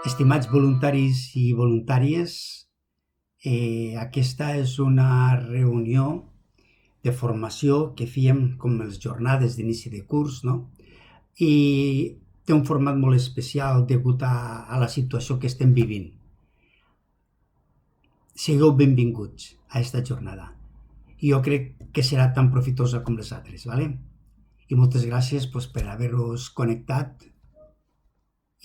Estimats voluntaris i voluntàries, aquesta és una reunió de formació que fèiem com les jornades d'inici de curs, no? I té un format molt especial degut a la situació que estem vivint. Sigueu benvinguts a aquesta jornada. I jo crec que serà tan profitosa com les altres, ¿vale? I moltes gràcies per haver-vos connectat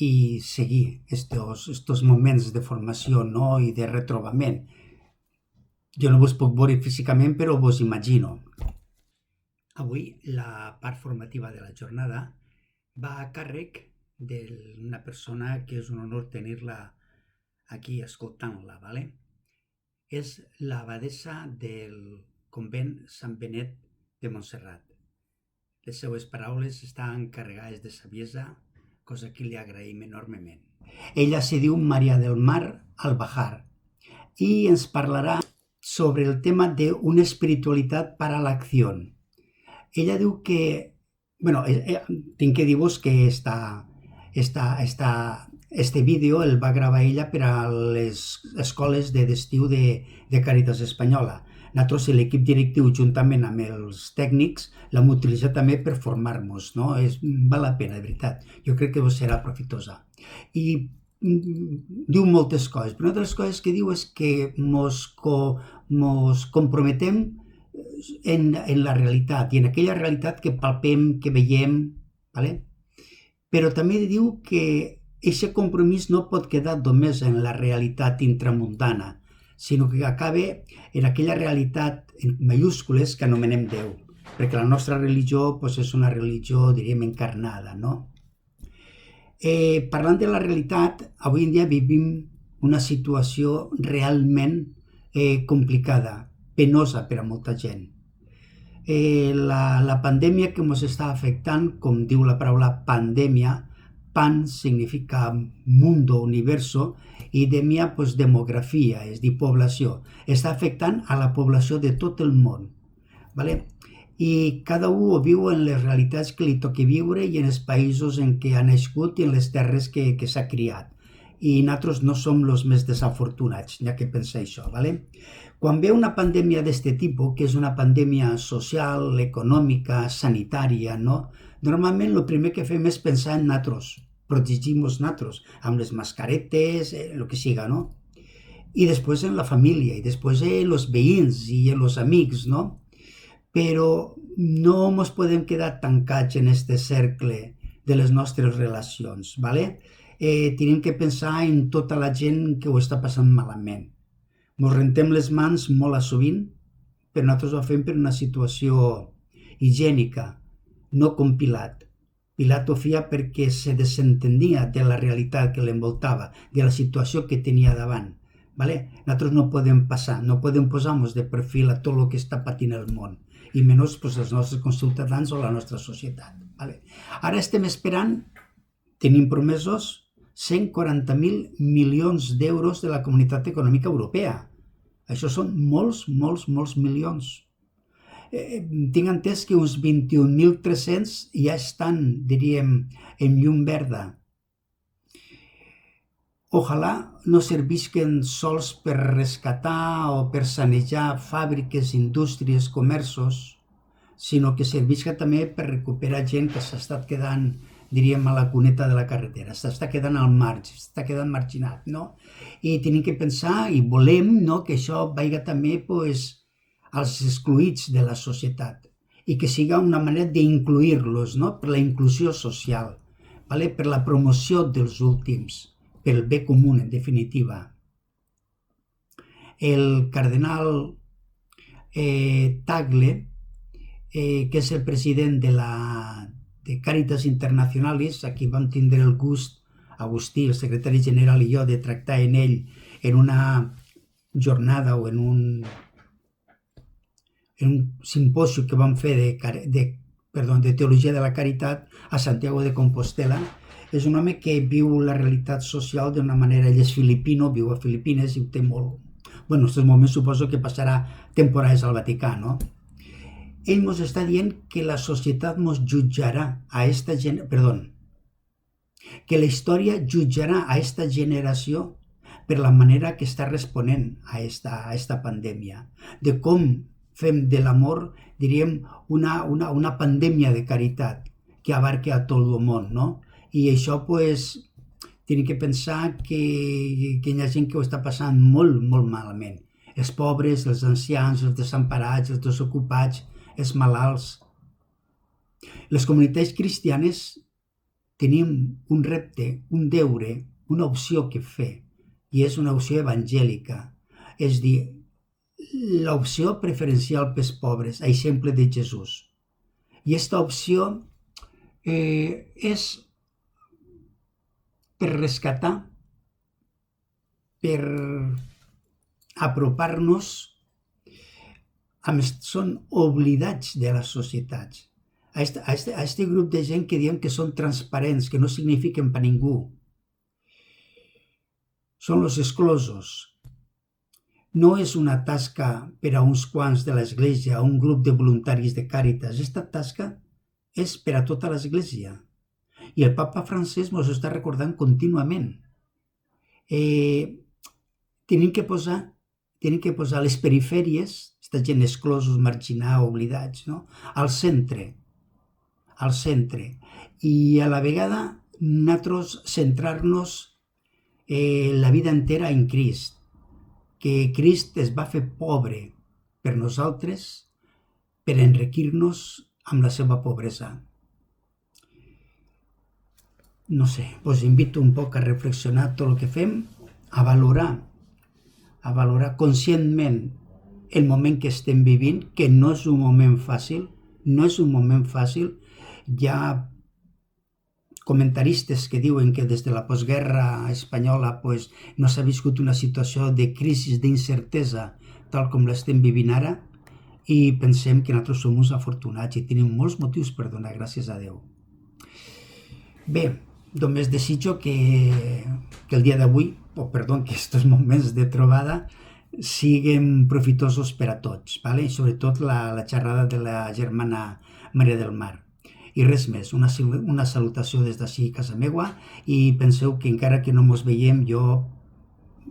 i seguir estos moments de formació, no? I de retrobament. Jo no vos puc veure físicament, però vos imagino. Avui la part formativa de la jornada va a càrrec d'una persona que és un honor tenir-la aquí escoltant-la, ¿vale? És l'abadessa del convent Sant Benet de Montserrat. Les seues paraules estan carregades de saviesa, cosa que li agraïm enormement. Ella se diu Maria del Mar Albajar i ens parlarà sobre el tema de una espiritualitat para la acción. Ella diu que, bueno, tinc que dir-vos que este vídeo el va gravar ella per a les escoles d'estiu de Càritas Espanyola. Nosaltres, l'equip directiu, juntament amb els tècnics, l'hem utilitzat també per formar-nos, no? Val la pena, de veritat. Jo crec que vos serà profitosa. I diu moltes coses, però una de les coses que diu és que mos comprometem en la realitat, i en aquella realitat que palpem, que veiem, ¿vale? Però també diu que aquest compromís no pot quedar només en la realitat intramundana, sinó que acaba en aquella realitat en mayúscules que anomenem Déu, perquè la nostra religió és una religió, diríem, encarnada, no? Parlant de la realitat, avui en dia vivim una situació realment complicada, penosa per a molta gent. La pandèmia que ens està afectant, com diu la paraula pandèmia, pan significa mundo, universo, i demia, demografia, és dir, població. Està afectant a la població de tot el món, ¿vale? I cada un ho viu en les realitats que li toqui viure i en els països en què ha nascut i en les terres que s'ha criat. I nosaltres no som els més desafortunats, ja que pensar això, ¿vale? Quan ve una pandèmia d'aquest tipus, que és una pandèmia social, econòmica, sanitària, no? Normalment el primer que fem és pensar en nosaltres, protegir-nos nosaltres, amb les mascaretes, el que siga, no? I després en la família, i després en els veïns i en els amics, no? Però no ens podem quedar tancats en aquest cercle de les nostres relacions, ¿vale? Tenim que pensar en tota la gent que ho està passant malament. Ens rentem les mans molt sovint, però nosaltres ho fem per una situació higiènica, no com Pilat. Pilat ho feia perquè se desentenia de la realitat que l'envoltava, de la situació que tenia davant. Nosaltres no podem posar-nos de perfil a tot el que està patint el món, i menys els nostres conciutadans o la nostra societat. Ara estem esperant, tenim promesos, 140.000 milions d'euros de la Comunitat Econòmica Europea. Això són molts milions. Tinc entès que uns 21.300 ja estan, diríem, en llum verda. Ojalà no servisquen sols per rescatar o per sanejar fàbriques, indústries, comerços, sinó que servisca també per recuperar gent que s'ha estat quedant, diríem, a la cuneta de la carretera, s'està quedant al marge, s'està quedant marginat, no? I tenim que pensar, i volem, que això vagi també als excluïts de la societat i que siga una manera d'incluir-los, per la inclusió social, per la promoció dels últims, pel bé comú, en definitiva. El cardenal Tagle, que és el president de Càritas Internacionalis, aquí vam tindre el gust, Agustí, el secretari general i jo, de tractar en ell en una jornada o en un simpòsium que vam fer de Teologia de la Caritat a Santiago de Compostela. És un home que viu la realitat social d'una manera, ell és filipino, viu a Filipines i ho té molt... En aquests moments suposo que passarà temporades al Vaticà, no? Ell ens està dient que la societat ens jutjarà a aquesta gent... que la història jutjarà a esta generació per la manera que està responent a esta pandèmia, de com fem de l'amor, diríem, una pandèmia de caritat que abarque a tot el món, no? I això, pues, tenim que pensar que hi ha gent que ho està passant molt, molt malament. Els pobres, els ancians, els desemparats, els desocupats, els malalts. Les comunitats cristianes tenim un repte, un deure, una opció que fer, i és una opció evangèlica. És dir, l'opció preferencial pels pobres, a exemple de Jesús. I aquesta opció és per rescatar, per apropar-nos amb els que són oblidats de les societats. A este grup de gent que diem que són transparents, que no signifiquen per ningú. Són els exclosos. No és una tasca per a uns quants de l'Església, a un grup de voluntaris de Càritas. Aquesta tasca és per a tota l'Església. I el papa Francesc ens està recordant contínuament. Tenim que posar les perifèries, aquesta gent exclosos, marginats, oblidats, no? al centre. I a la vegada nosaltres centrar-nos la vida entera en Crist, que Crist es va fer pobre per nosaltres per enriquir-nos amb la seva pobresa. No sé, us invito un poc a reflexionar tot el que fem, a valorar conscientment el moment que estem vivint, que no és un moment fàcil, Hi ha comentaristes que diuen que des de la postguerra espanyola pues, no s'ha viscut una situació de crisi, d'incertesa, tal com l'estem vivint ara, i pensem que nosaltres som uns afortunats i tenim molts motius per donar gràcies a Déu. Bé, només desitjo que el dia d'avui, que aquests moments de trobada siguin profitosos per a tots, ¿vale? I sobretot la xerrada de la germana Maria del Mar. I res més, una salutació des d'ací a casa meua, i penseu que encara que no mos veiem,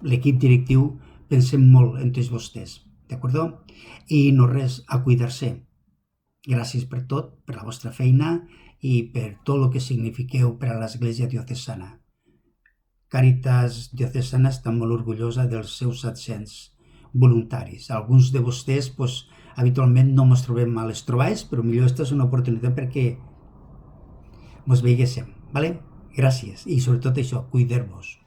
l'equip directiu, pensem molt en tots vostès, d'acord? I no res, a cuidar-se. Gràcies per tot, per la vostra feina i per tot el que signifiqueu per a l'Església Diocesana. Càritas Diocesana està molt orgullosa dels seus 700 voluntaris. Alguns de vostès, habitualment no ens trobem a les trobades, però millor aquesta és una oportunitat perquè ens veiguéssim, ¿vale? Gràcies, i sobretot això, cuidar-vos.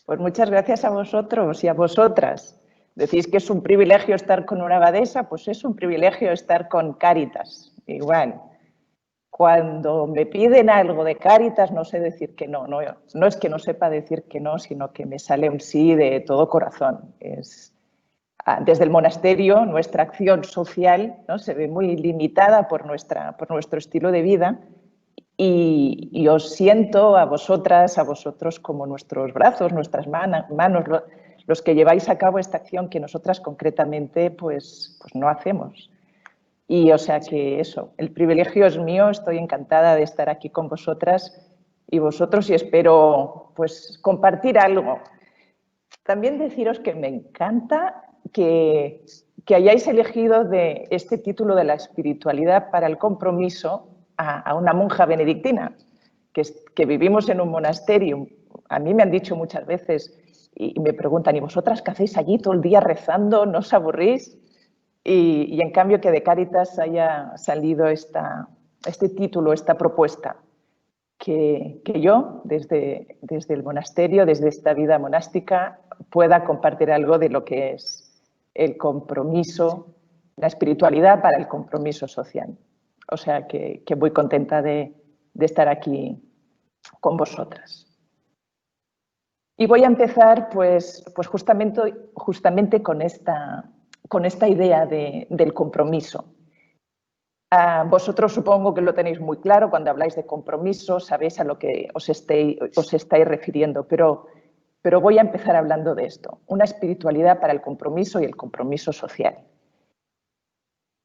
Pues muchas gracias a vosotros y a vosotras. Decís que es un privilegio estar con una abadesa, pues es un privilegio estar con Cáritas. Igual, cuando me piden algo de Cáritas no sé decir que no. No es que no sepa decir que no, sino que me sale un sí de todo corazón. Desde el monasterio, nuestra acción social, ¿no?, se ve muy limitada por nuestro estilo de vida. Y os siento a vosotras, a vosotros como nuestros brazos, nuestras manos, los que lleváis a cabo esta acción que nosotras concretamente pues no hacemos. Y o sea que eso, el privilegio es mío, estoy encantada de estar aquí con vosotras y vosotros, y espero pues compartir algo. También deciros que me encanta que hayáis elegido de este título de la espiritualidad para el compromiso a una monja benedictina, que vivimos en un monasterio. A mí me han dicho muchas veces y me preguntan, ¿y vosotras qué hacéis allí todo el día rezando? ¿No os aburrís? Y en cambio que de Cáritas haya salido este título, esta propuesta, que yo desde el monasterio, desde esta vida monástica, pueda compartir algo de lo que es el compromiso, la espiritualidad para el compromiso social. O sea que muy contenta de estar aquí con vosotras. Y voy a empezar pues justamente con esta idea del compromiso. Vosotros supongo que lo tenéis muy claro, cuando habláis de compromiso sabéis a lo que os estáis refiriendo, pero pero voy a empezar hablando de esto. Una espiritualidad para el compromiso y el compromiso social.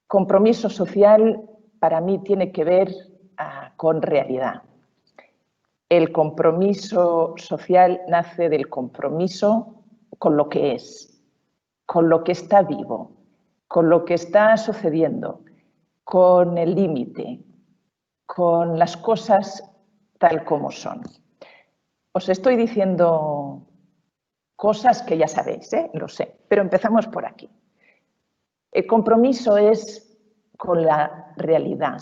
Compromiso social para mí tiene que ver con realidad. El compromiso social nace del compromiso con lo que es, con lo que está vivo, con lo que está sucediendo, con el límite, con las cosas tal como son. Os estoy diciendo cosas que ya sabéis, lo sé, pero empezamos por aquí. El compromiso es con la realidad,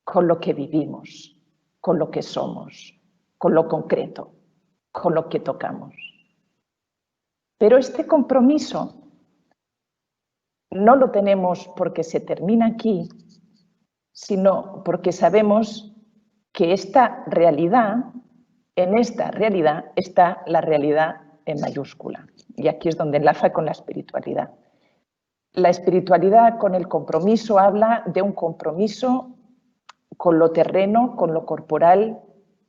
con lo que vivimos, con lo que somos, con lo concreto, con lo que tocamos. Pero este compromiso no lo tenemos porque se termina aquí, sino porque sabemos que esta realidad, en esta realidad está la realidad en mayúscula. Y aquí es donde enlaza con la espiritualidad. La espiritualidad con el compromiso habla de un compromiso con lo terreno, con lo corporal,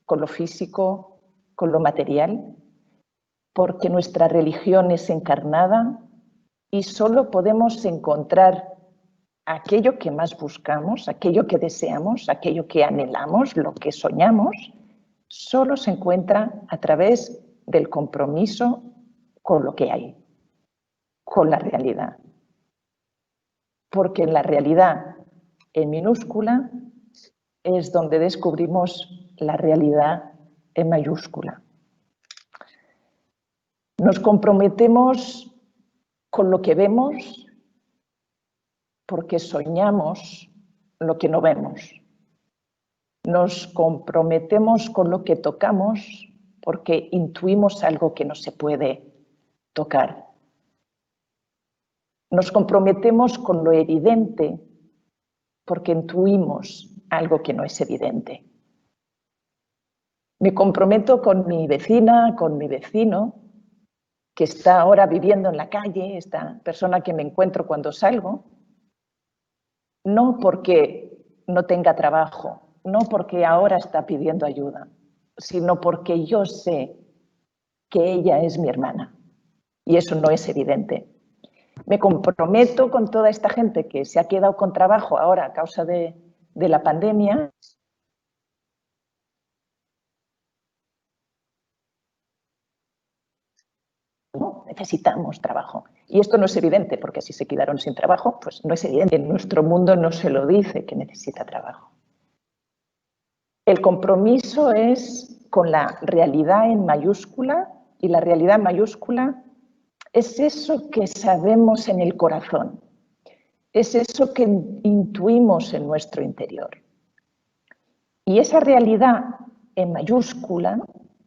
con lo físico, con lo material, porque nuestra religión es encarnada y solo podemos encontrar aquello que más buscamos, aquello que deseamos, aquello que anhelamos, lo que soñamos, solo se encuentra a través del compromiso con lo que hay, con la realidad. Porque en la realidad, en minúscula, es donde descubrimos la realidad en mayúscula. Nos comprometemos con lo que vemos porque soñamos lo que no vemos. Nos comprometemos con lo que tocamos porque intuimos algo que no se puede tocar. Nos comprometemos con lo evidente porque intuimos algo que no es evidente. Me comprometo con mi vecina, con mi vecino, que está ahora viviendo en la calle, esta persona que me encuentro cuando salgo, no porque no tenga trabajo, no porque ahora está pidiendo ayuda, sino porque yo sé que ella es mi hermana y eso no es evidente. Me comprometo con toda esta gente que se ha quedado con trabajo ahora a causa de la pandemia. Necesitamos trabajo. Y esto no es evidente, porque si se quedaron sin trabajo, pues no es evidente. En nuestro mundo no se lo dice que necesita trabajo. El compromiso es con la realidad en mayúscula, y la realidad en mayúscula es eso que sabemos en el corazón, es eso que intuimos en nuestro interior. Y esa realidad en mayúscula,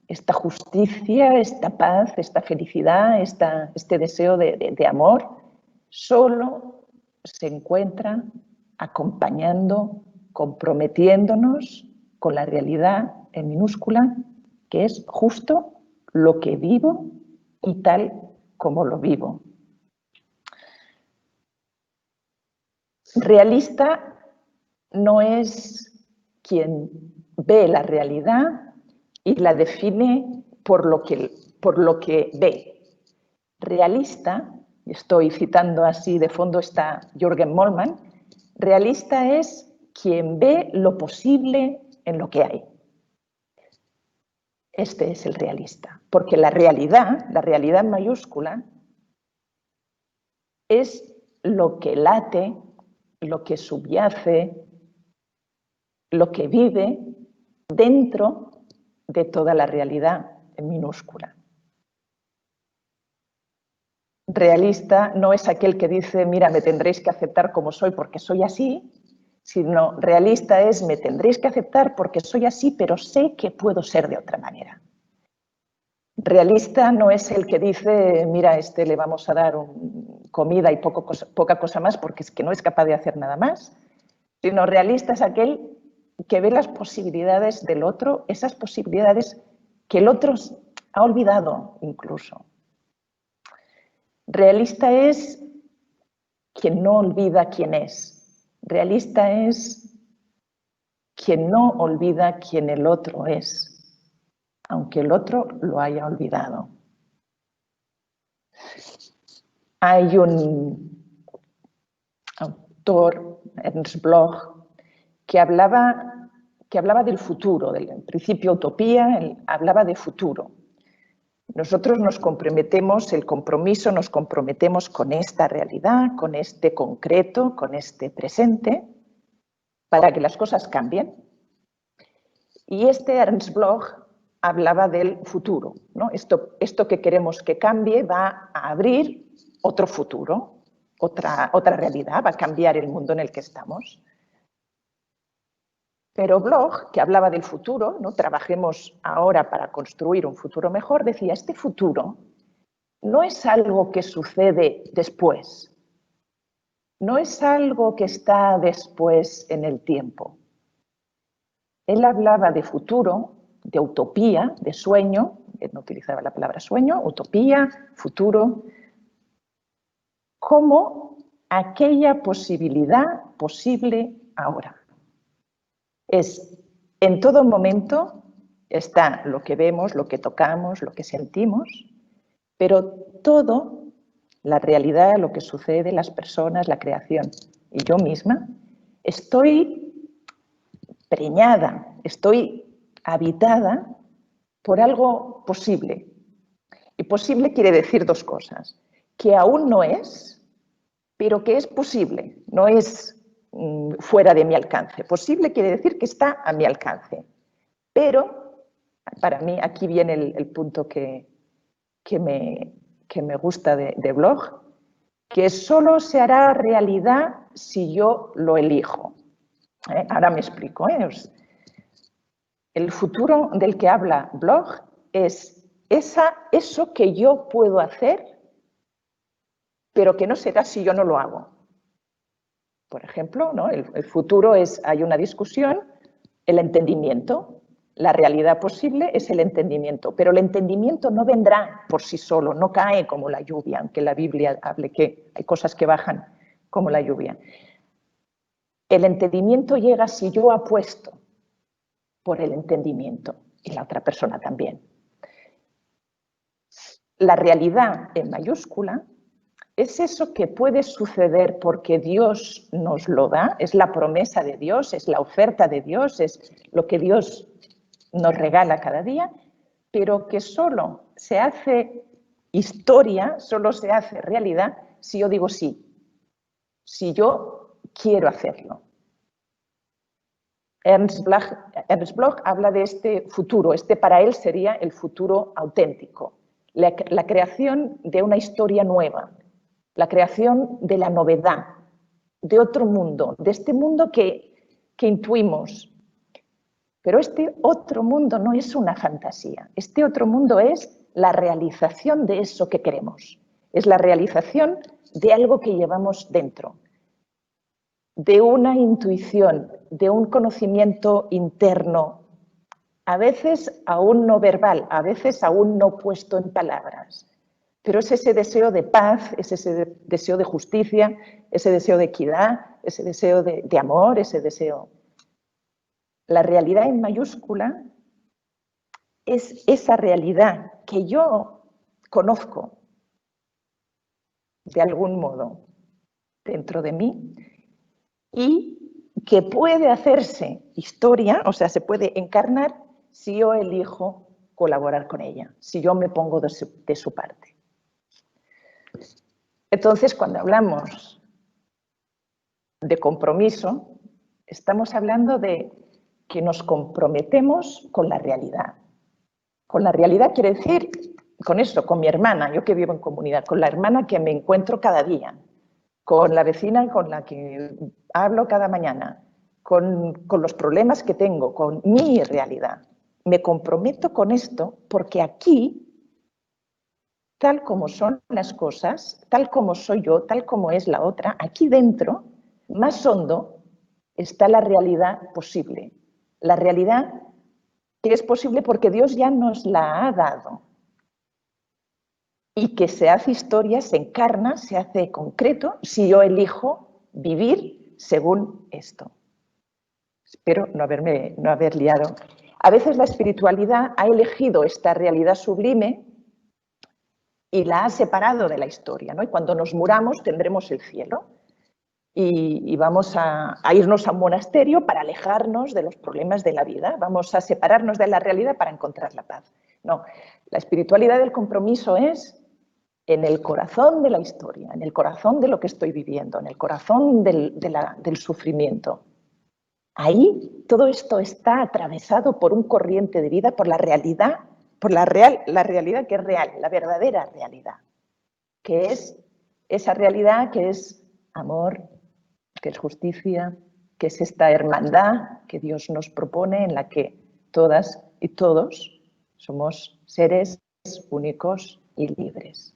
esta justicia, esta paz, esta felicidad, este deseo de amor, solo se encuentra acompañando, comprometiéndonos con la realidad en minúscula, que es justo lo que vivo y tal como lo vivo. Realista no es quien ve la realidad y la define por lo que ve. Realista, y estoy citando así de fondo está Jürgen Moltmann, realista es quien ve lo posible en lo que hay. Este es el realista, porque la realidad en mayúscula, es lo que late, lo que subyace, lo que vive dentro de toda la realidad en minúscula. Realista no es aquel que dice, mira, me tendréis que aceptar como soy porque soy así, sino realista es, me tendréis que aceptar porque soy así, pero sé que puedo ser de otra manera. Realista no es el que dice, mira, le vamos a dar comida y poca cosa más porque es que no es capaz de hacer nada más, sino realista es aquel que ve las posibilidades del otro, esas posibilidades que el otro ha olvidado incluso. Realista es quien no olvida quién es. Realista es quien no olvida quién el otro es, aunque el otro lo haya olvidado. Hay un autor, Ernst Bloch, que hablaba del futuro, del principio utopía, él hablaba de futuro. Nosotros nos comprometemos, el compromiso, nos comprometemos con esta realidad, con este concreto, con este presente, para que las cosas cambien. Y este Ernst Bloch hablaba del futuro, ¿no? Esto que queremos que cambie va a abrir otro futuro, otra realidad, va a cambiar el mundo en el que estamos. Pero Bloch, que hablaba del futuro, ¿no? Trabajemos ahora para construir un futuro mejor, decía, este futuro no es algo que sucede después, no es algo que está después en el tiempo. Él hablaba de futuro, de utopía, de sueño, él no utilizaba la palabra sueño, utopía, futuro, como aquella posibilidad posible ahora. Es, en todo momento está lo que vemos, lo que tocamos, lo que sentimos, pero todo, la realidad, lo que sucede, las personas, la creación y yo misma, estoy preñada, estoy habitada por algo posible. Y posible quiere decir dos cosas, que aún no es, pero que es posible, no es fuera de mi alcance. Posible quiere decir que está a mi alcance. Pero, para mí, aquí viene el punto que me gusta de Bloch, que solo se hará realidad si yo lo elijo. Ahora me explico. El futuro del que habla Bloch es eso que yo puedo hacer, pero que no será si yo no lo hago. Por ejemplo, ¿no? El futuro es, hay una discusión, el entendimiento. La realidad posible es el entendimiento, pero el entendimiento no vendrá por sí solo, no cae como la lluvia, aunque la Biblia hable que hay cosas que bajan como la lluvia. El entendimiento llega si yo apuesto por el entendimiento y la otra persona también. La realidad en mayúscula es eso que puede suceder porque Dios nos lo da, es la promesa de Dios, es la oferta de Dios, es lo que Dios nos regala cada día, pero que solo se hace historia, solo se hace realidad si yo digo sí, si yo quiero hacerlo. Ernst Bloch habla de este futuro, para él sería el futuro auténtico, la creación de una historia nueva, la creación de la novedad, de otro mundo, de este mundo que intuimos. Pero este otro mundo no es una fantasía, este otro mundo es la realización de eso que queremos, es la realización de algo que llevamos dentro, de una intuición, de un conocimiento interno, a veces aún no verbal, a veces aún no puesto en palabras, pero es ese deseo de paz, es ese deseo de justicia, ese deseo de equidad, ese deseo de amor, ese deseo. La realidad en mayúscula es esa realidad que yo conozco de algún modo dentro de mí y que puede hacerse historia, o sea, se puede encarnar si yo elijo colaborar con ella, si yo me pongo de su parte. Entonces, cuando hablamos de compromiso, estamos hablando de que nos comprometemos con la realidad. Con la realidad quiere decir, con eso, con mi hermana, yo que vivo en comunidad, con la hermana que me encuentro cada día, con la vecina con la que hablo cada mañana, con los problemas que tengo, con mi realidad. Me comprometo con esto porque aquí, tal como son las cosas, tal como soy yo, tal como es la otra, aquí dentro, más hondo, está la realidad posible. La realidad que es posible porque Dios ya nos la ha dado y que se hace historia, se encarna, se hace concreto si yo elijo vivir según esto. Espero no haber liado. A veces la espiritualidad ha elegido esta realidad sublime y la ha separado de la historia, ¿no? Y cuando nos muramos tendremos el cielo y vamos a irnos a un monasterio para alejarnos de los problemas de la vida, vamos a separarnos de la realidad para encontrar la paz. No, la espiritualidad del compromiso es en el corazón de la historia, en el corazón de lo que estoy viviendo, en el corazón del sufrimiento. Ahí todo esto está atravesado por un corriente de vida, por la realidad, por la realidad que es real, la verdadera realidad, que es esa realidad que es amor, que es justicia, que es esta hermandad que Dios nos propone en la que todas y todos somos seres únicos y libres.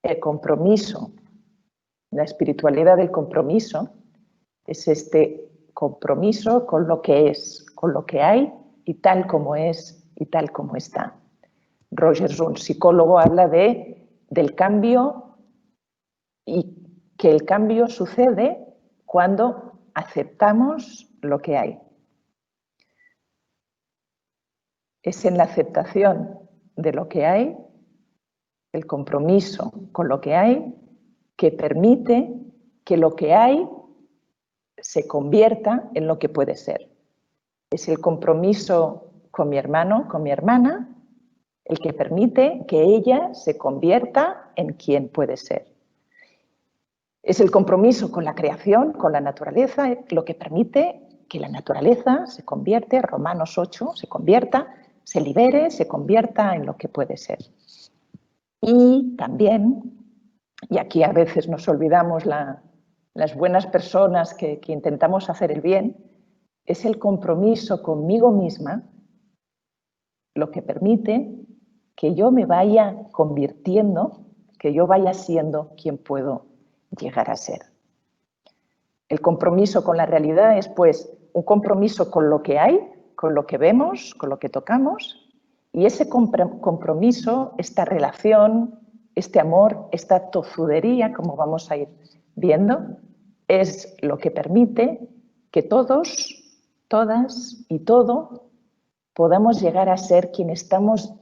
El compromiso, la espiritualidad del compromiso, es este compromiso con lo que es, con lo que hay y tal como es y tal como está. Rogers, un psicólogo, habla del cambio y que el cambio sucede cuando aceptamos lo que hay. Es en la aceptación de lo que hay, el compromiso con lo que hay, que permite que lo que hay se convierta en lo que puede ser. Es el compromiso con mi hermano, con mi hermana, el que permite que ella se convierta en quien puede ser. Es el compromiso con la creación, con la naturaleza, lo que permite que la naturaleza se convierte, Romanos 8, se convierta, se libere, se convierta en lo que puede ser. Y también, y aquí a veces nos olvidamos las buenas personas que intentamos hacer el bien, es el compromiso conmigo misma lo que permite que yo me vaya convirtiendo, que yo vaya siendo quien puedo llegar a ser. El compromiso con la realidad es, pues, un compromiso con lo que hay, con lo que vemos, con lo que tocamos, y ese compromiso, esta relación, este amor, esta tozudería, como vamos a ir viendo, es lo que permite que todos, todas y todo podamos llegar a ser quien estamos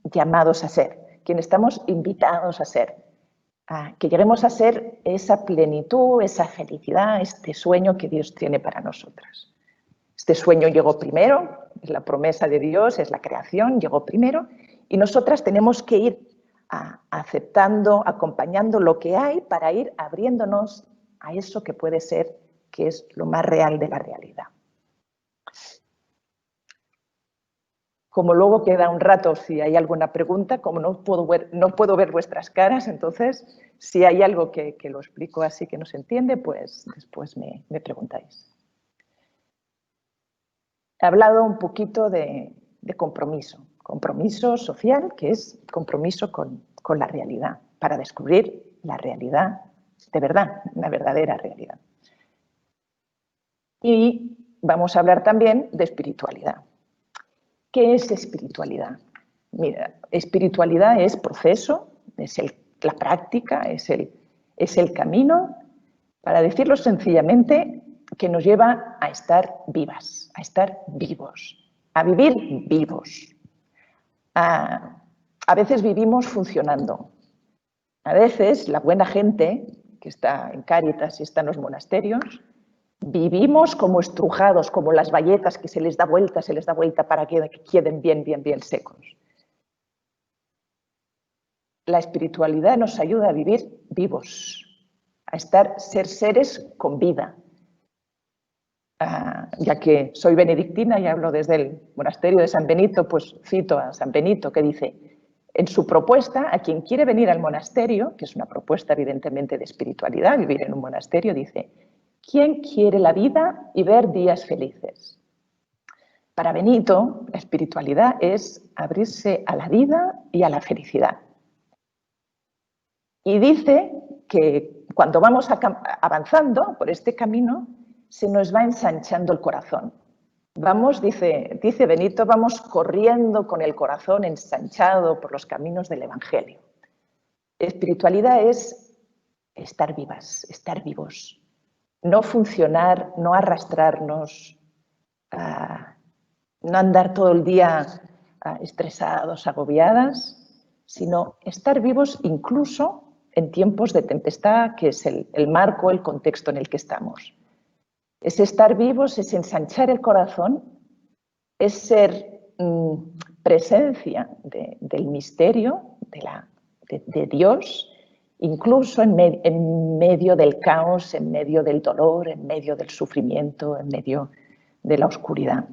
llamados a ser, quien estamos invitados a ser, que lleguemos a ser esa plenitud, esa felicidad, este sueño que Dios tiene para nosotras. Este sueño llegó primero, es la promesa de Dios, es la creación, llegó primero, y nosotras tenemos que ir aceptando, acompañando lo que hay para ir abriéndonos a eso que puede ser, que es lo más real de la realidad. Como luego queda un rato, si hay alguna pregunta, como no puedo ver vuestras caras, entonces, si hay algo que lo explico así que no se entiende, pues después me preguntáis. He hablado un poquito de compromiso social, que es compromiso con la realidad, para descubrir la realidad de verdad, la verdadera realidad. Y vamos a hablar también de espiritualidad. ¿Qué es espiritualidad? Mira, espiritualidad es proceso, es la práctica, es el camino, para decirlo sencillamente, que nos lleva a estar vivas, a estar vivos, a vivir vivos. A veces vivimos funcionando. A veces la buena gente que está en Cáritas y está en los monasterios, vivimos como estrujados, como las bayetas que se les da vuelta para que queden bien secos. La espiritualidad nos ayuda a vivir vivos, a ser seres con vida. Ya que soy benedictina y hablo desde el monasterio de San Benito, pues cito a San Benito que dice, en su propuesta, a quien quiere venir al monasterio, que es una propuesta evidentemente de espiritualidad, vivir en un monasterio, dice, ¿quién quiere la vida y ver días felices? Para Benito, la espiritualidad es abrirse a la vida y a la felicidad. Y dice que cuando vamos avanzando por este camino, se nos va ensanchando el corazón. Vamos, dice Benito, vamos corriendo con el corazón ensanchado por los caminos del Evangelio. Espiritualidad es estar vivas, estar vivos. No funcionar, no arrastrarnos, no andar todo el día estresados, agobiadas, sino estar vivos incluso en tiempos de tempestad, que es el marco, el contexto en el que estamos. Es estar vivos, es ensanchar el corazón, es ser presencia del misterio, de Dios, incluso en medio del caos, en medio del dolor, en medio del sufrimiento, en medio de la oscuridad.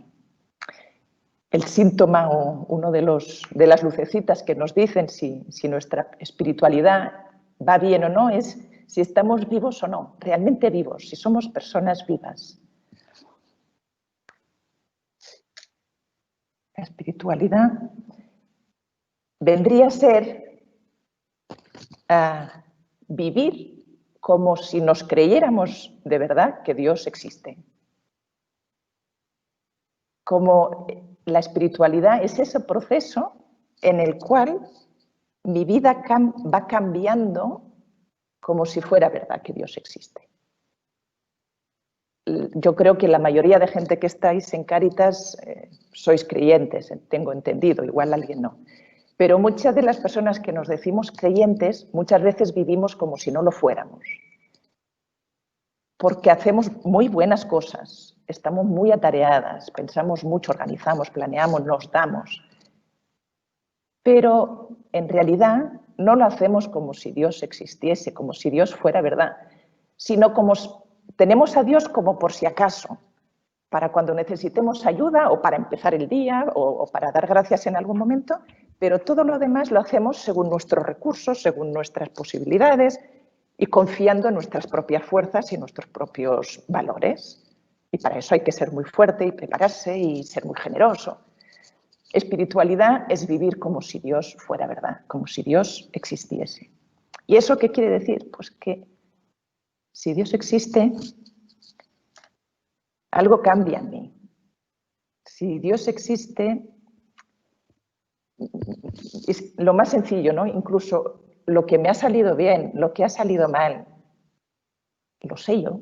El síntoma o uno de las lucecitas que nos dicen si nuestra espiritualidad va bien o no es si estamos vivos o no, realmente vivos, si somos personas vivas. La espiritualidad vendría a ser vivir como si nos creyéramos de verdad que Dios existe. Como la espiritualidad es ese proceso en el cual mi vida va cambiando como si fuera verdad que Dios existe. Yo creo que la mayoría de gente que estáis en Cáritas sois creyentes, tengo entendido, igual alguien no. Pero muchas de las personas que nos decimos creyentes muchas veces vivimos como si no lo fuéramos. Porque hacemos muy buenas cosas, estamos muy atareadas, pensamos mucho, organizamos, planeamos, nos damos. Pero en realidad no lo hacemos como si Dios existiese, como si Dios fuera verdad, sino como tenemos a Dios como por si acaso, para cuando necesitemos ayuda o para empezar el día o para dar gracias en algún momento, pero todo lo demás lo hacemos según nuestros recursos, según nuestras posibilidades y confiando en nuestras propias fuerzas y nuestros propios valores. Y para eso hay que ser muy fuerte y prepararse y ser muy generoso. Espiritualidad es vivir como si Dios fuera verdad, como si Dios existiese. ¿Y eso qué quiere decir? Pues que si Dios existe, algo cambia en mí. Si Dios existe, es lo más sencillo, ¿no? Incluso lo que me ha salido bien, lo que ha salido mal, lo sé yo.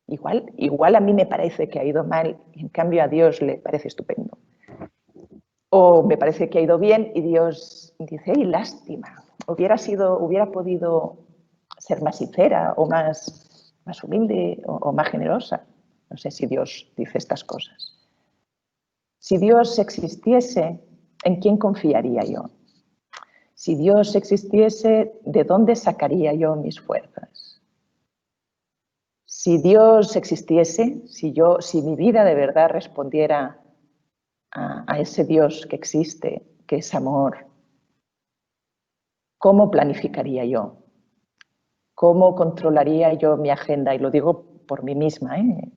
Igual a mí me parece que ha ido mal y en cambio a Dios le parece estupendo. O me parece que ha ido bien y Dios dice, ¡ay, lástima! Hubiera podido ser más sincera o más humilde o más generosa. No sé si Dios dice estas cosas. Si Dios existiese, ¿en quién confiaría yo? Si Dios existiese, ¿de dónde sacaría yo mis fuerzas? Si Dios existiese, si mi vida de verdad respondiera a ese Dios que existe, que es amor, ¿cómo planificaría yo? ¿Cómo controlaría yo mi agenda? Y lo digo por mí misma, ¿eh?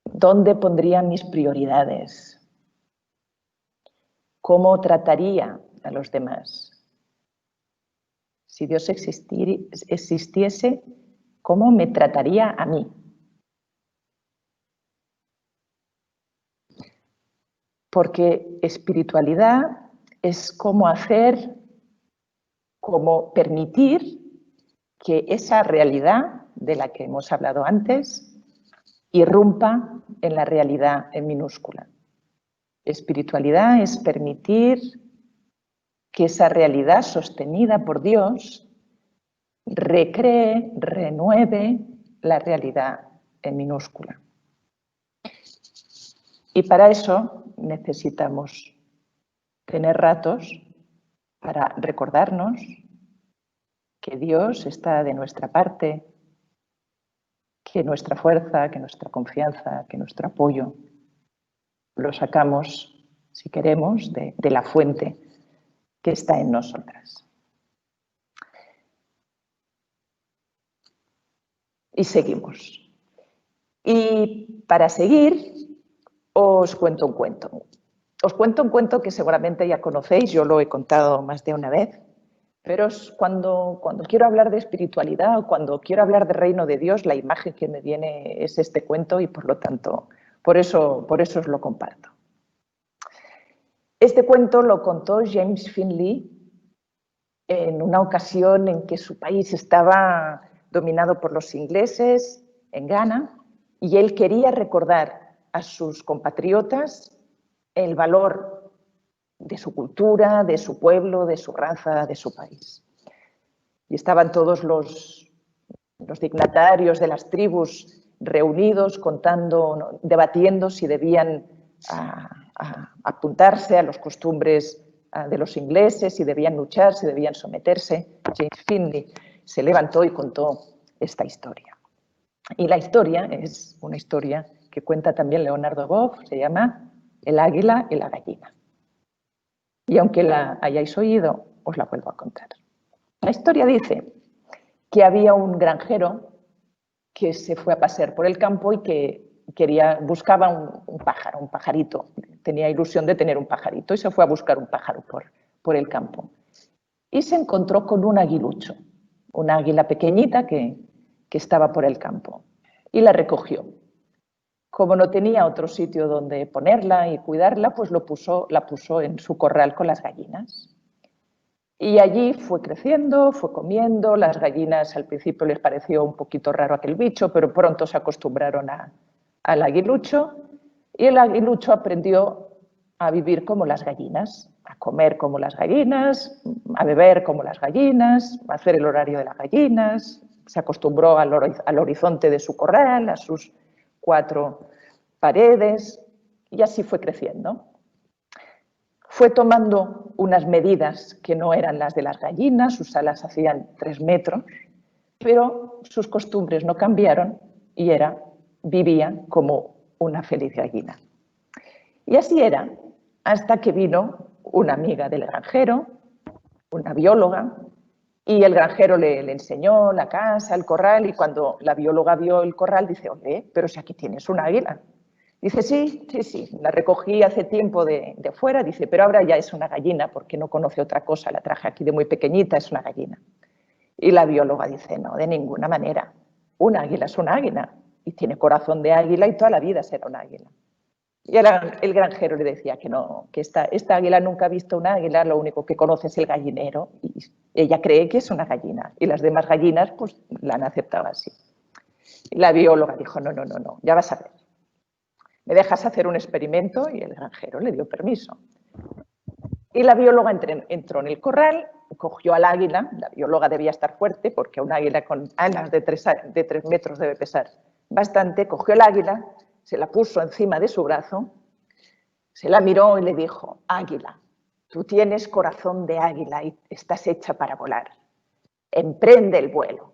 ¿Dónde pondría mis prioridades? ¿Cómo trataría a los demás? Si Dios existiese, ¿cómo me trataría a mí? Porque espiritualidad es como permitir que esa realidad de la que hemos hablado antes irrumpa en la realidad en minúscula. Espiritualidad es permitir que esa realidad sostenida por Dios recree, renueve la realidad en minúscula. Y para eso necesitamos tener ratos para recordarnos que Dios está de nuestra parte, que nuestra fuerza, que nuestra confianza, que nuestro apoyo lo sacamos, si queremos, de la fuente que está en nosotras. Y seguimos. Y para seguir, os cuento un cuento. Os cuento un cuento que seguramente ya conocéis, yo lo he contado más de una vez, pero cuando quiero hablar de espiritualidad o cuando quiero hablar del reino de Dios, la imagen que me viene es este cuento y por lo tanto, por eso os lo comparto. Este cuento lo contó James Finley en una ocasión en que su país estaba dominado por los ingleses en Ghana y él quería recordar a sus compatriotas el valor de su cultura, de su pueblo, de su raza, de su país. Y estaban todos los dignatarios de las tribus reunidos, contando, debatiendo si debían apuntarse a las costumbres de los ingleses, si debían luchar, si debían someterse. James Finley se levantó y contó esta historia. Y la historia es una historia que cuenta también Leonardo Boff, se llama El águila y la gallina. Y aunque la hayáis oído, os la vuelvo a contar. La historia dice que había un granjero que se fue a pasear por el campo y que buscaba un pájaro, un pajarito. Tenía ilusión de tener un pajarito y se fue a buscar un pájaro por el campo. Y se encontró con un aguilucho, una águila pequeñita que estaba por el campo. Y la recogió. Como no tenía otro sitio donde ponerla y cuidarla, pues la puso en su corral con las gallinas. Y allí fue creciendo, fue comiendo. Las gallinas al principio les pareció un poquito raro aquel bicho, pero pronto se acostumbraron al aguilucho. Y el aguilucho aprendió a vivir como las gallinas, a comer como las gallinas, a beber como las gallinas, a hacer el horario de las gallinas. Se acostumbró al horizonte de su corral, a sus 4 paredes, y así fue creciendo. Fue tomando unas medidas que no eran las de las gallinas, sus alas hacían 3 metros, pero sus costumbres no cambiaron y vivía como una feliz gallina. Y así era, hasta que vino una amiga del granjero, una bióloga, y el granjero le enseñó la casa, el corral, y cuando la bióloga vio el corral, dice, oye, pero si aquí tienes un águila. Dice, sí, la recogí hace tiempo de fuera, dice, pero ahora ya es una gallina porque no conoce otra cosa, la traje aquí de muy pequeñita, es una gallina. Y la bióloga dice, no, de ninguna manera, un águila es un águila y tiene corazón de águila y toda la vida será un águila. Y el granjero le decía que no, que esta águila nunca ha visto un águila, lo único que conoce es el gallinero y ella cree que es una gallina y las demás gallinas pues la han aceptado así. Y la bióloga dijo, no, ya vas a ver. ¿Me dejas hacer un experimento? Y el granjero le dio permiso. Y la bióloga entró en el corral, cogió al águila, la bióloga debía estar fuerte porque un águila con alas de 3 metros debe pesar bastante, cogió el águila, se la puso encima de su brazo, se la miró y le dijo, águila, tú tienes corazón de águila y estás hecha para volar. Emprende el vuelo.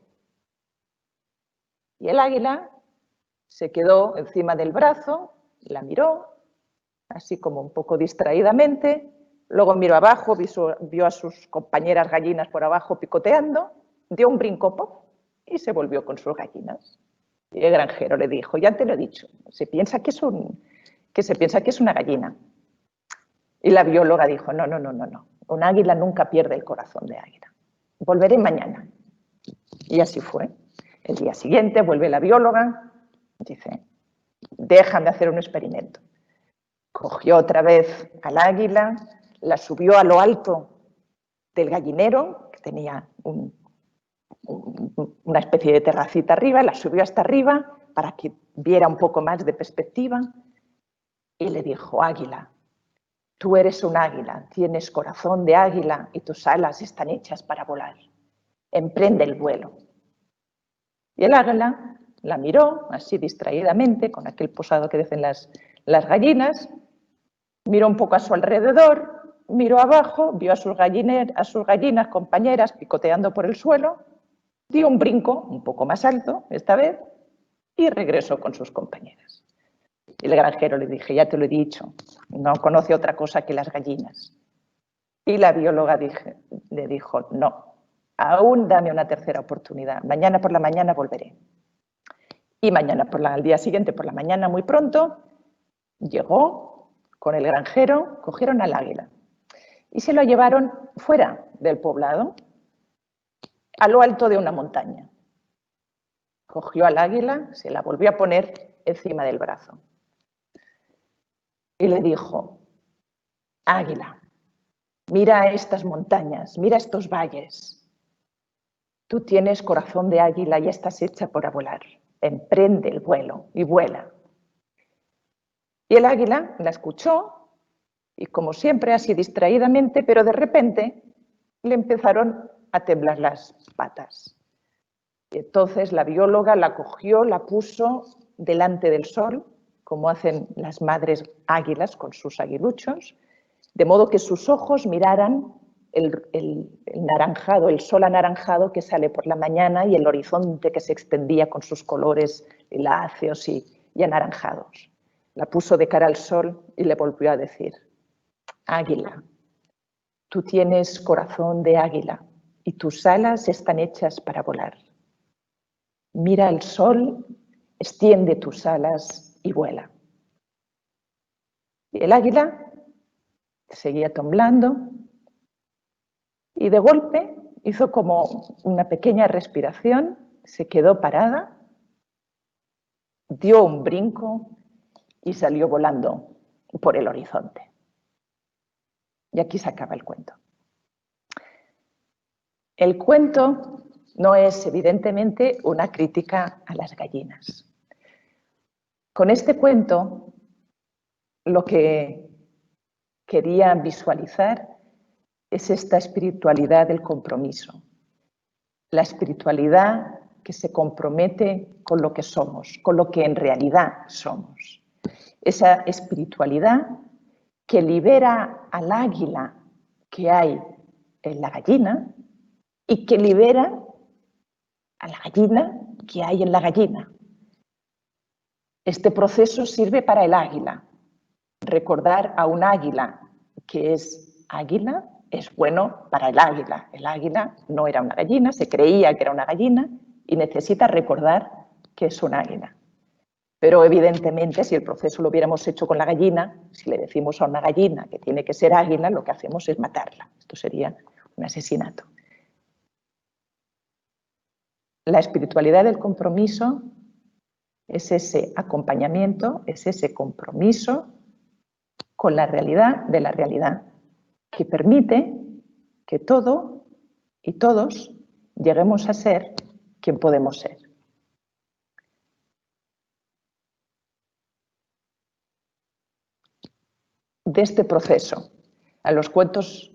Y el águila se quedó encima del brazo, la miró, así como un poco distraídamente, luego miró abajo, vio a sus compañeras gallinas por abajo picoteando, dio un brinco ¡pop! Y se volvió con sus gallinas. Y el granjero le dijo, ya te lo he dicho, se piensa que es una gallina. Y la bióloga dijo, no, un águila nunca pierde el corazón de águila. Volveré mañana. Y así fue. El día siguiente vuelve la bióloga, dice, déjame hacer un experimento. Cogió otra vez al águila, la subió a lo alto del gallinero, que tenía una especie de terracita arriba, la subió hasta arriba para que viera un poco más de perspectiva y le dijo, águila, tú eres un águila, tienes corazón de águila y tus alas están hechas para volar. Emprende el vuelo. Y el águila la miró así distraídamente, con aquel posado que dicen las gallinas, miró un poco a su alrededor, miró abajo, vio a sus gallinas compañeras picoteando por el suelo, dio un brinco un poco más alto esta vez y regresó con sus compañeras. Y el granjero le dije, ya te lo he dicho, no conoce otra cosa que las gallinas. Y la bióloga le dijo, no, aún dame una tercera oportunidad, mañana por la mañana volveré. Y al día siguiente por la mañana muy pronto, llegó con el granjero, cogieron al águila y se lo llevaron fuera del poblado, a lo alto de una montaña. Cogió al águila, se la volvió a poner encima del brazo y le dijo, águila, mira estas montañas, mira estos valles. Tú tienes corazón de águila y estás hecha para volar. Emprende el vuelo y vuela. Y el águila la escuchó, Y como siempre, así distraídamente, pero de repente le empezaron a temblar las patas. Y entonces la bióloga la cogió, la puso delante del sol, como hacen las madres águilas con sus aguiluchos, de modo que sus ojos miraran el naranjado, el sol anaranjado que sale por la mañana y el horizonte que se extendía con sus colores liláceos y anaranjados. La puso de cara al sol y le volvió a decir: águila, tú tienes corazón de águila y tus alas están hechas para volar. Mira el sol, extiende tus alas y vuela. Y el águila seguía temblando y de golpe hizo como una pequeña respiración, se quedó parada, dio un brinco y salió volando por el horizonte. Y aquí se acaba el cuento. El cuento no es, evidentemente, una crítica a las gallinas. Con este cuento, lo que quería visualizar es esta espiritualidad del compromiso. La espiritualidad que se compromete con lo que somos, con lo que en realidad somos. Esa espiritualidad que libera al águila que hay en la gallina y que libera a la gallina que hay en la gallina. Este proceso sirve para el águila. Recordar a un águila que es águila es bueno para el águila. El águila no era una gallina, se creía que era una gallina y necesita recordar que es un águila. Pero evidentemente, si el proceso lo hubiéramos hecho con la gallina, si le decimos a una gallina que tiene que ser águila, lo que hacemos es matarla. Esto sería un asesinato. La espiritualidad del compromiso es ese acompañamiento, es ese compromiso con la realidad de la realidad, que permite que todo y todos lleguemos a ser quien podemos ser. De este proceso, a los cuentos,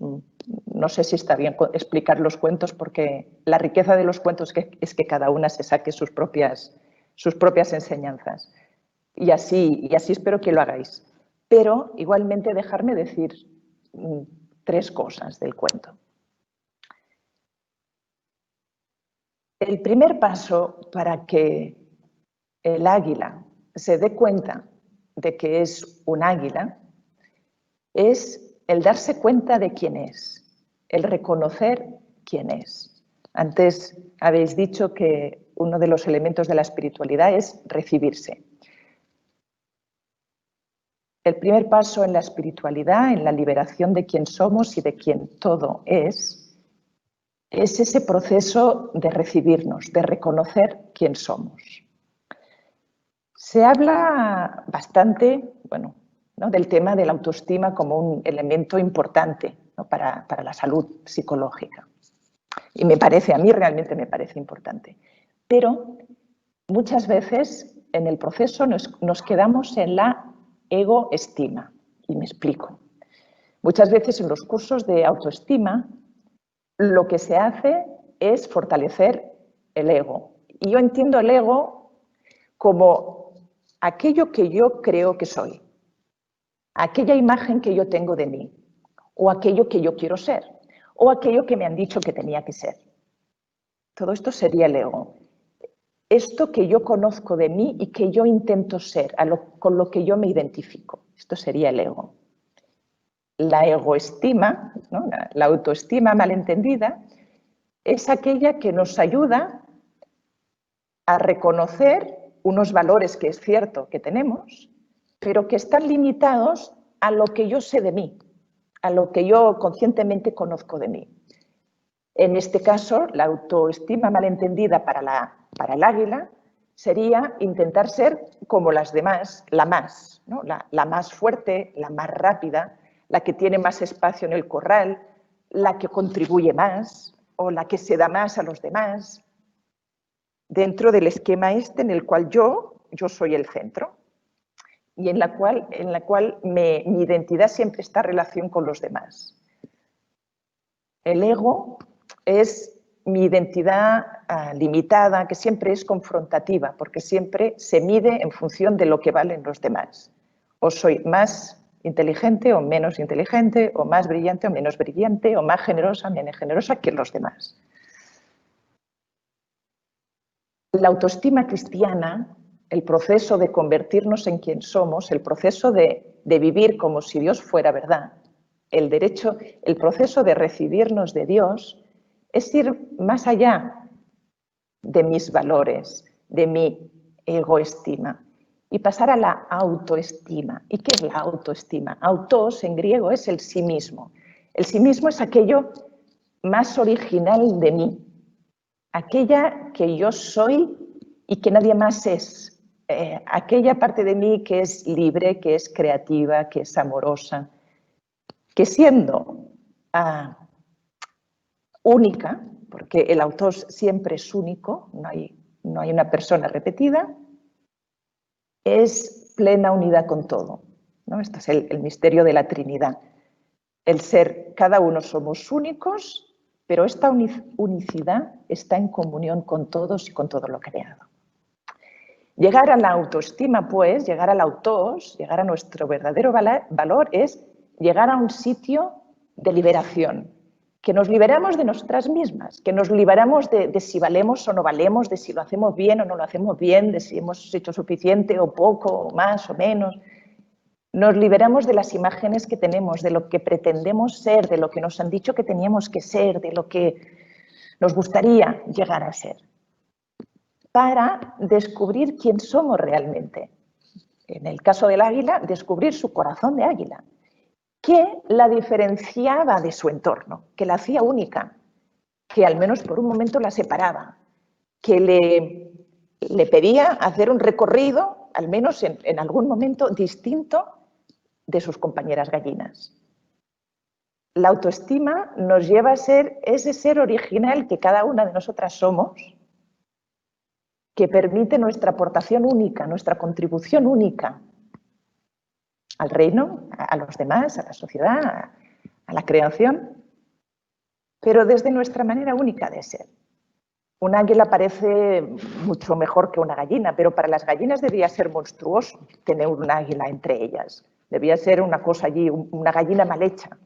no sé si está bien explicar los cuentos porque la riqueza de los cuentos es que cada una se saque sus propias enseñanzas. Y así espero que lo hagáis. Pero igualmente dejarme decir 3 cosas del cuento. El primer paso para que el águila se dé cuenta de que es un águila es el darse cuenta de quién es, el reconocer quién es. Antes habéis dicho que uno de los elementos de la espiritualidad es recibirse. El primer paso en la espiritualidad, en la liberación de quién somos y de quién todo es ese proceso de recibirnos, de reconocer quién somos. Se habla bastante, ¿no?, del tema de la autoestima como un elemento importante, ¿no?, para la salud psicológica. Y a mí realmente me parece importante. Pero muchas veces en el proceso nos quedamos en la egoestima. Y me explico. Muchas veces en los cursos de autoestima lo que se hace es fortalecer el ego. Y yo entiendo el ego como aquello que yo creo que soy, aquella imagen que yo tengo de mí, o aquello que yo quiero ser, o aquello que me han dicho que tenía que ser. Todo esto sería el ego. Esto que yo conozco de mí y que yo intento ser, con lo que yo me identifico. Esto sería el ego. La egoestima, ¿no?, la autoestima malentendida, es aquella que nos ayuda a reconocer unos valores que es cierto que tenemos, pero que están limitados a lo que yo sé de mí, a lo que yo conscientemente conozco de mí. En este caso, la autoestima malentendida para el águila sería intentar ser como las demás, la más, ¿no?, la más fuerte, la más rápida, la que tiene más espacio en el corral, la que contribuye más o la que se da más a los demás, dentro del esquema en el cual yo soy el centro. y en la cual mi identidad siempre está en relación con los demás. El ego es mi identidad limitada, que siempre es confrontativa, porque siempre se mide en función de lo que valen los demás. O soy más inteligente o menos inteligente, o más brillante o menos brillante, o más generosa o menos generosa que los demás. La autoestima cristiana, el proceso de convertirnos en quien somos, el proceso de vivir como si Dios fuera verdad, el proceso de recibirnos de Dios, es ir más allá de mis valores, de mi egoestima, y pasar a la autoestima. ¿Y qué es la autoestima? Autos en griego es el sí mismo. El sí mismo es aquello más original de mí, aquella que yo soy y que nadie más es, aquella parte de mí que es libre, que es creativa, que es amorosa, que siendo única, porque el autor siempre es único, no hay una persona repetida, es plena unidad con todo, ¿no? Este es el misterio de la Trinidad. El ser, cada uno somos únicos, pero esta unicidad está en comunión con todos y con todo lo creado. Llegar a la autoestima, pues, llegar al autos, llegar a nuestro verdadero valor es llegar a un sitio de liberación, que nos liberamos de nosotras mismas, que nos liberamos de si valemos o no valemos, de si lo hacemos bien o no lo hacemos bien, de si hemos hecho suficiente o poco, o más o menos. Nos liberamos de las imágenes que tenemos, de lo que pretendemos ser, de lo que nos han dicho que teníamos que ser, de lo que nos gustaría llegar a ser, para descubrir quién somos realmente. En el caso del águila, descubrir su corazón de águila, que la diferenciaba de su entorno, que la hacía única, que al menos por un momento la separaba, que le pedía hacer un recorrido, al menos en algún momento, distinto de sus compañeras gallinas. La autoestima nos lleva a ser ese ser original que cada una de nosotras somos, que permite nuestra aportación única, nuestra contribución única al reino, a los demás, a la sociedad, a la creación, pero desde nuestra manera única de ser. Un águila parece mucho mejor que una gallina, pero para las gallinas debía ser monstruoso tener un águila entre ellas. Debía ser una cosa allí, una gallina mal hecha.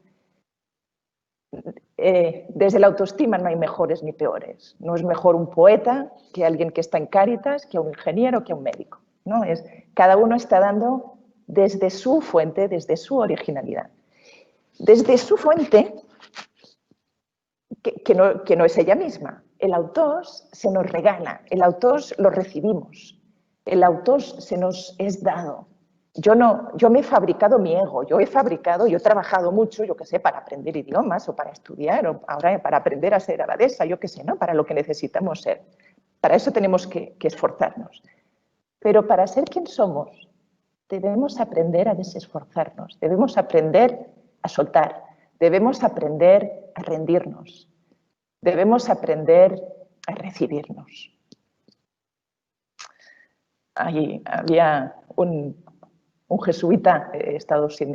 Desde la autoestima no hay mejores ni peores. No es mejor un poeta que alguien que está en Cáritas, que un ingeniero, que un médico. ¿No? Cada uno está dando desde su fuente, desde su originalidad. Desde su fuente, que no es ella misma. El autor se nos regala, el autor lo recibimos, el autor se nos es dado. Yo me he fabricado mi ego, yo he trabajado mucho, yo qué sé, para aprender idiomas o para estudiar, o ahora para aprender a ser abadesa, yo qué sé, ¿no? Para lo que necesitamos ser. Para eso tenemos que esforzarnos. Pero para ser quien somos, debemos aprender a desesforzarnos, debemos aprender a soltar, debemos aprender a rendirnos, debemos aprender a recibirnos. Allí había un jesuita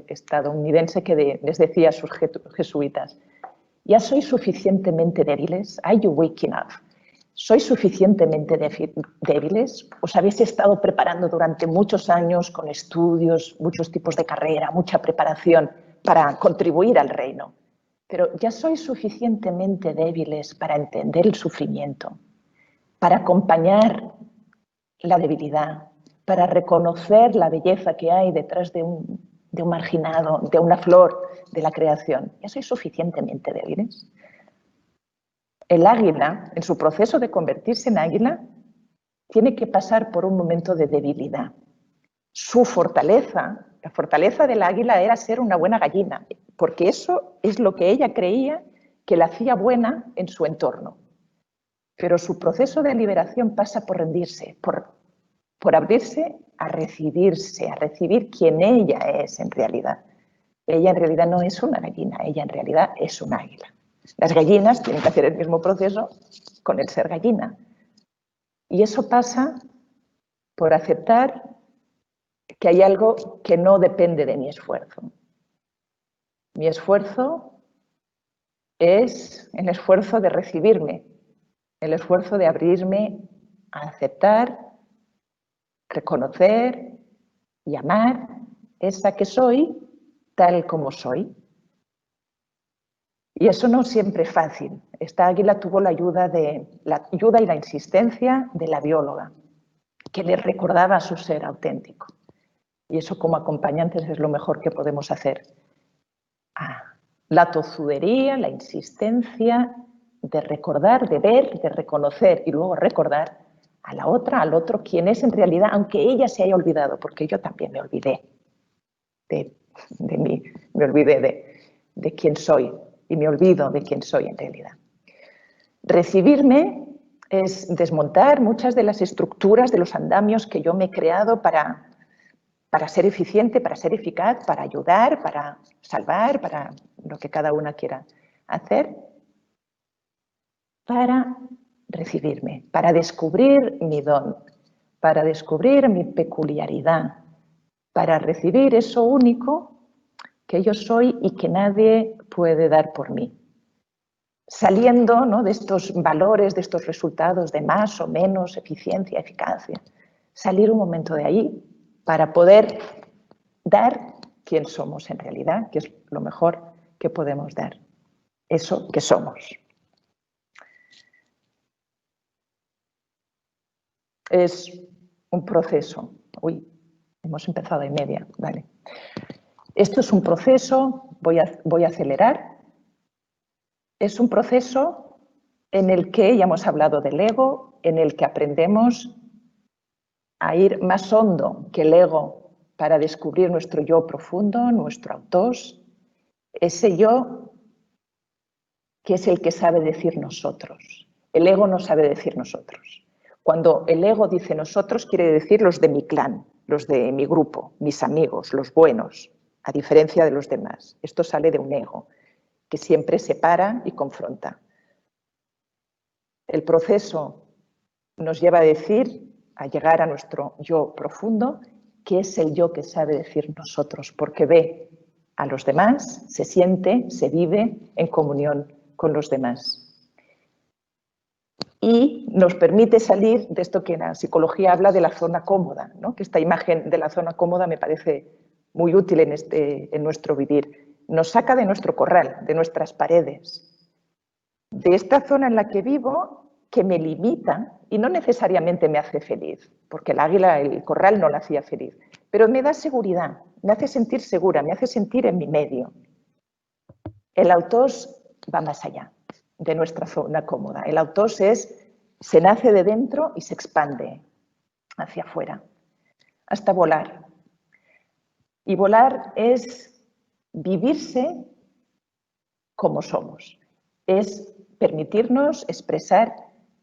estadounidense que les decía a sus jesuitas: ¿ya sois suficientemente débiles? ¿Are you waking up? ¿Sois suficientemente débiles? ¿Os habéis estado preparando durante muchos años con estudios, muchos tipos de carrera, mucha preparación para contribuir al reino? Pero ya sois suficientemente débiles para entender el sufrimiento, para acompañar la debilidad, para reconocer la belleza que hay detrás de un marginado, de una flor de la creación. ¿Ya sois suficientemente débiles? El águila, en su proceso de convertirse en águila, tiene que pasar por un momento de debilidad. Su fortaleza, la fortaleza del águila era ser una buena gallina, porque eso es lo que ella creía que la hacía buena en su entorno. Pero su proceso de liberación pasa por rendirse, por abrirse a recibir quien ella es en realidad. Ella en realidad no es una gallina, ella en realidad es un águila. Las gallinas tienen que hacer el mismo proceso con el ser gallina. Y eso pasa por aceptar que hay algo que no depende de mi esfuerzo. Mi esfuerzo es el esfuerzo de recibirme, el esfuerzo de abrirme a aceptar, reconocer y amar esa que soy tal como soy. Y eso no siempre es fácil. Esta águila tuvo la ayuda y la insistencia de la bióloga, que le recordaba su ser auténtico. Y eso como acompañantes es lo mejor que podemos hacer. La tozudería, la insistencia de recordar, de ver, de reconocer y luego recordar a la otra, al otro, quién es en realidad, aunque ella se haya olvidado, porque yo también me olvidé de mí, me olvidé de quién soy y me olvido de quién soy en realidad. Recibirme es desmontar muchas de las estructuras, de los andamios que yo me he creado para ser eficiente, para ser eficaz, para ayudar, para salvar, para lo que cada una quiera hacer, para recibirme, para descubrir mi don, para descubrir mi peculiaridad, para recibir eso único que yo soy y que nadie puede dar por mí. Saliendo, ¿no?, de estos valores, de estos resultados de más o menos eficiencia, eficacia, salir un momento de ahí para poder dar quién somos en realidad, que es lo mejor que podemos dar, eso que somos. Es un proceso. Uy, hemos empezado a media, vale. Esto es un proceso, voy a acelerar. Es un proceso en el que, ya hemos hablado del ego, en el que aprendemos a ir más hondo que el ego para descubrir nuestro yo profundo, nuestro autos, ese yo que es el que sabe decir nosotros. El ego no sabe decir nosotros. Cuando el ego dice nosotros, quiere decir los de mi clan, los de mi grupo, mis amigos, los buenos, a diferencia de los demás. Esto sale de un ego que siempre separa y confronta. El proceso nos lleva a llegar a nuestro yo profundo, que es el yo que sabe decir nosotros, porque ve a los demás, se siente, se vive en comunión con los demás. Y nos permite salir de esto que la psicología habla de la zona cómoda, ¿no? Que esta imagen de la zona cómoda me parece muy útil en nuestro vivir. Nos saca de nuestro corral, de nuestras paredes, de esta zona en la que vivo, que me limita y no necesariamente me hace feliz, porque el águila, el corral no la hacía feliz, pero me da seguridad, me hace sentir segura, me hace sentir en mi medio. El autos va más allá de nuestra zona cómoda. El autos se nace de dentro y se expande hacia afuera, hasta volar. Y volar es vivirse como somos, es permitirnos expresar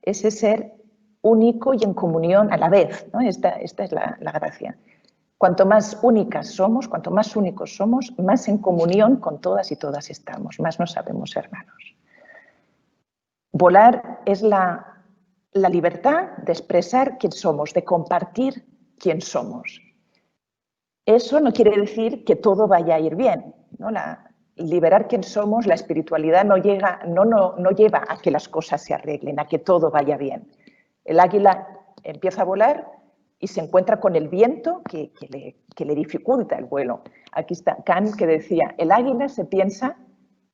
ese ser único y en comunión a la vez, ¿no? Esta es la gracia. Cuanto más únicas somos, cuanto más únicos somos, más en comunión con todas y todas estamos, más nos sabemos hermanos. Volar es la libertad de expresar quién somos, de compartir quién somos. Eso no quiere decir que todo vaya a ir bien, ¿no? Liberar quién somos, la espiritualidad no lleva a que las cosas se arreglen, a que todo vaya bien. El águila empieza a volar y se encuentra con el viento que le dificulta el vuelo. Aquí está Kant, que decía, el águila se piensa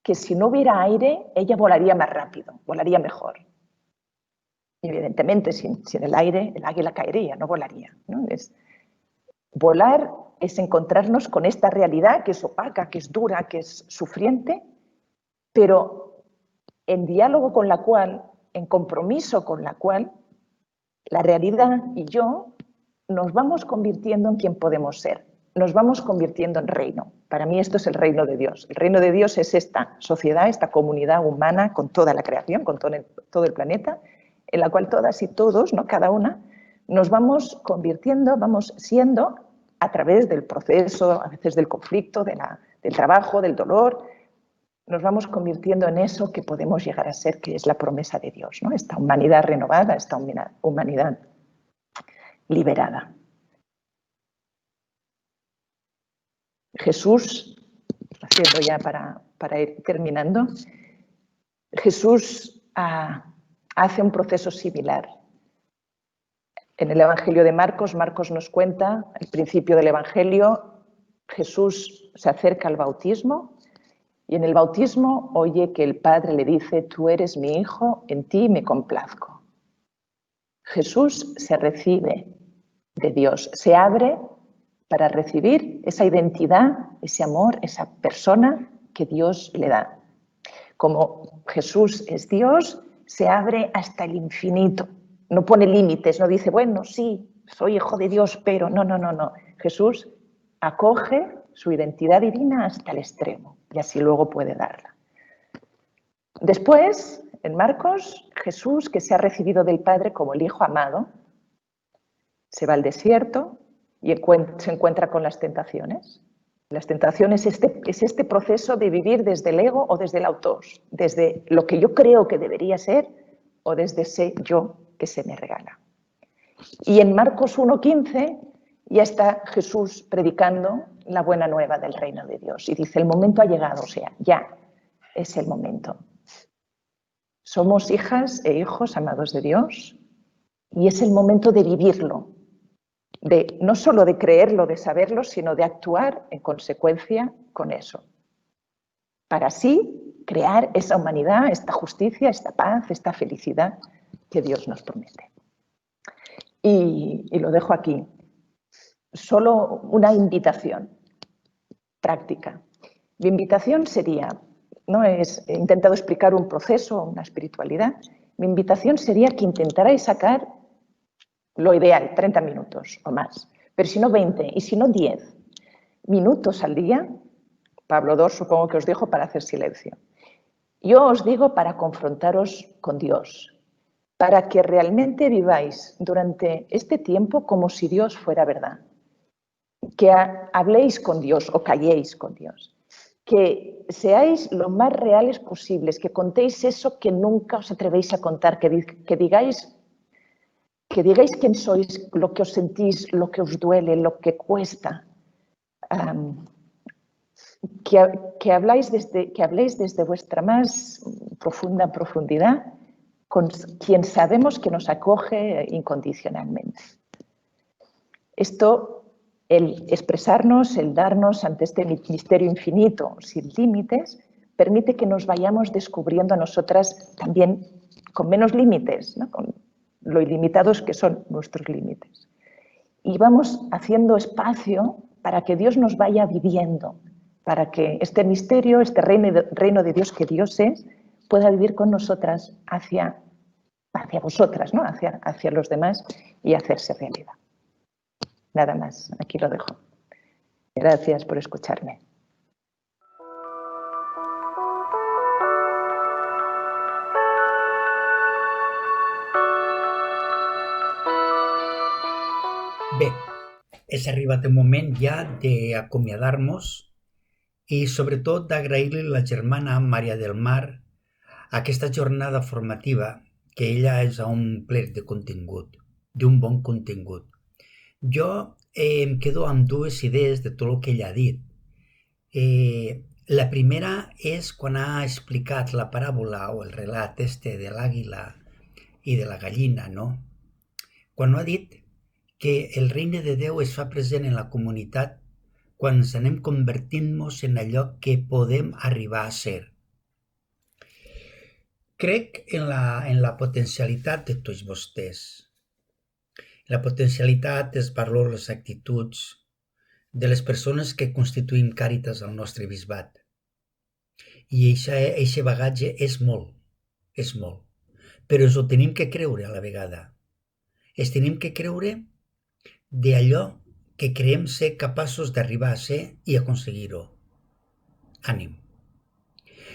que si no hubiera aire, ella volaría más rápido, volaría mejor. Y evidentemente, sin el aire, el águila caería, no volaría, ¿no? Volar es encontrarnos con esta realidad que es opaca, que es dura, que es sufriente, pero en diálogo con la cual, en compromiso con la cual, la realidad y yo nos vamos convirtiendo en quien podemos ser, nos vamos convirtiendo en reino. Para mí esto es el reino de Dios. El reino de Dios es esta sociedad, esta comunidad humana con toda la creación, con todo el planeta, en la cual todas y todos, ¿no?, cada una, nos vamos convirtiendo, vamos siendo a través del proceso, a veces del conflicto, del trabajo, del dolor, nos vamos convirtiendo en eso que podemos llegar a ser, que es la promesa de Dios, ¿no? Esta humanidad renovada, esta humanidad liberada. Jesús, haciendo ya para ir terminando, Jesús hace un proceso similar. En el Evangelio de Marcos, Marcos nos cuenta, al principio del Evangelio, Jesús se acerca al bautismo y en el bautismo oye que el Padre le dice: tú eres mi Hijo, en ti me complazco. Jesús se recibe de Dios, se abre para recibir esa identidad, ese amor, esa persona que Dios le da. Como Jesús es Dios, se abre hasta el infinito. No pone límites, no dice, bueno, sí, soy hijo de Dios, pero no. Jesús acoge su identidad divina hasta el extremo y así luego puede darla. Después, en Marcos, Jesús, que se ha recibido del Padre como el Hijo amado, se va al desierto y se encuentra con las tentaciones. Las tentaciones es este proceso de vivir desde el ego o desde el autos, desde lo que yo creo que debería ser o desde ese yo que se me regala. Y en Marcos 1:15 ya está Jesús predicando la buena nueva del reino de Dios y dice: el momento ha llegado, o sea, ya es el momento. Somos hijas e hijos amados de Dios y es el momento de vivirlo, no solo de creerlo, de saberlo, sino de actuar en consecuencia con eso, para así crear esa humanidad, esta justicia, esta paz, esta felicidad que Dios nos promete. Y lo dejo aquí. Solo una invitación práctica. Mi invitación sería, he intentado explicar un proceso, una espiritualidad. Mi invitación sería que intentarais sacar lo ideal, 30 minutos o más, pero si no 20 y si no 10 minutos al día. Pablo II supongo que os dijo para hacer silencio. Yo os digo para confrontaros con Dios, para que realmente viváis durante este tiempo como si Dios fuera verdad, que habléis con Dios o calléis con Dios, que seáis lo más reales posibles, que contéis eso que nunca os atrevéis a contar, que digáis quién sois, lo que os sentís, lo que os duele, lo que cuesta, que habléis desde vuestra más profunda profundidad con quien sabemos que nos acoge incondicionalmente. Esto, el expresarnos, el darnos ante este misterio infinito sin límites, permite que nos vayamos descubriendo a nosotras también con menos límites, ¿no? Con lo ilimitados que son nuestros límites. Y vamos haciendo espacio para que Dios nos vaya viviendo, para que este misterio, este reino de Dios que Dios es, pueda vivir con nosotras hacia vosotras, ¿no? hacia los demás y hacerse realidad. Nada más, aquí lo dejo. Gracias por escucharme. Bé, és arribat el moment ja d'acomiadar-nos i sobretot d'agrair-li a la germana Maria del Mar aquesta jornada formativa que ella és omplert de contingut, d'un bon contingut. Jo em quedo amb dues idees de tot el que ella ha dit. La primera és quan ha explicat la paràbola o el relat de l'àguila i de la gallina, no? Quan ha dit que el regne de Déu es fa present en la comunitat quan ens anem convertint-nos en allò que podem arribar a ser. Crec en la potencialitat de tots vostès. La potencialitat dels valors, les actituds de les persones que constituïm Càritas al nostre bisbat. I aquest bagatge és molt, però ens ho tenim que creure a la vegada. Ens tenim que creure d'allò que creiem ser capaços d'arribar a ser i aconseguir-ho. Ànim.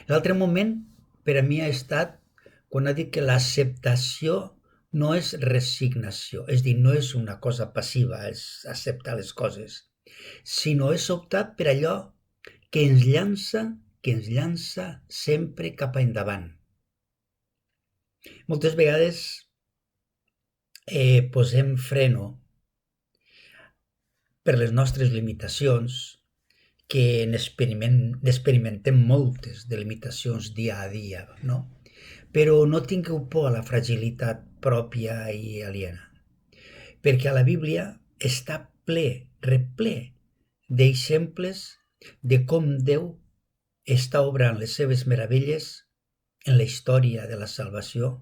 L'altre moment per a mi ha estat quan ha dit que l'acceptació no és resignació, és a dir, no és una cosa passiva, és acceptar les coses, sinó és optar per allò que ens llança sempre cap endavant. Moltes vegades posem freno per les nostres limitacions, que n'experimentem moltes de limitacions dia a dia, no? Però no tingueu por a la fragilitat pròpia i aliena, perquè a la Bíblia està replè d'exemples de com Déu està obrant les seves meravelles en la història de la salvació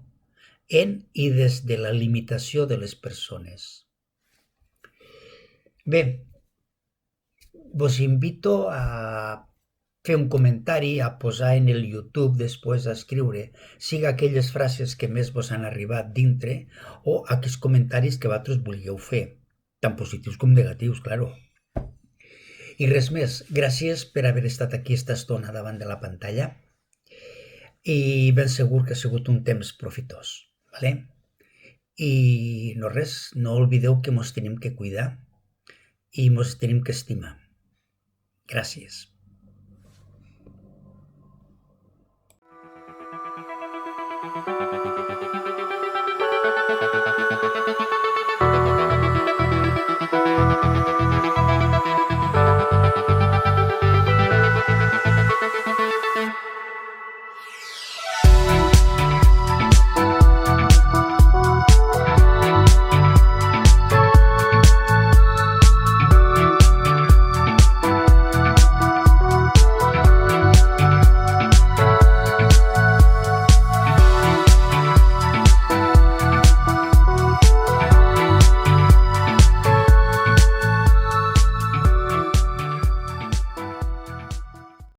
en i des de la limitació de les persones. Bé, vos invito a fer un comentari, a posar en el YouTube després a escriure, siga aquelles frases que més vos han arribat dintre o aquells comentaris que vosaltres vulgueu fer, tant positius com negatius, claro. I res més, gràcies per haver estat aquí esta estona davant de la pantalla i ben segur que ha sigut un temps profitós, ¿vale? I no res, no oblideu que mos tenim que cuidar i mos tenim que estimar. Gràcies.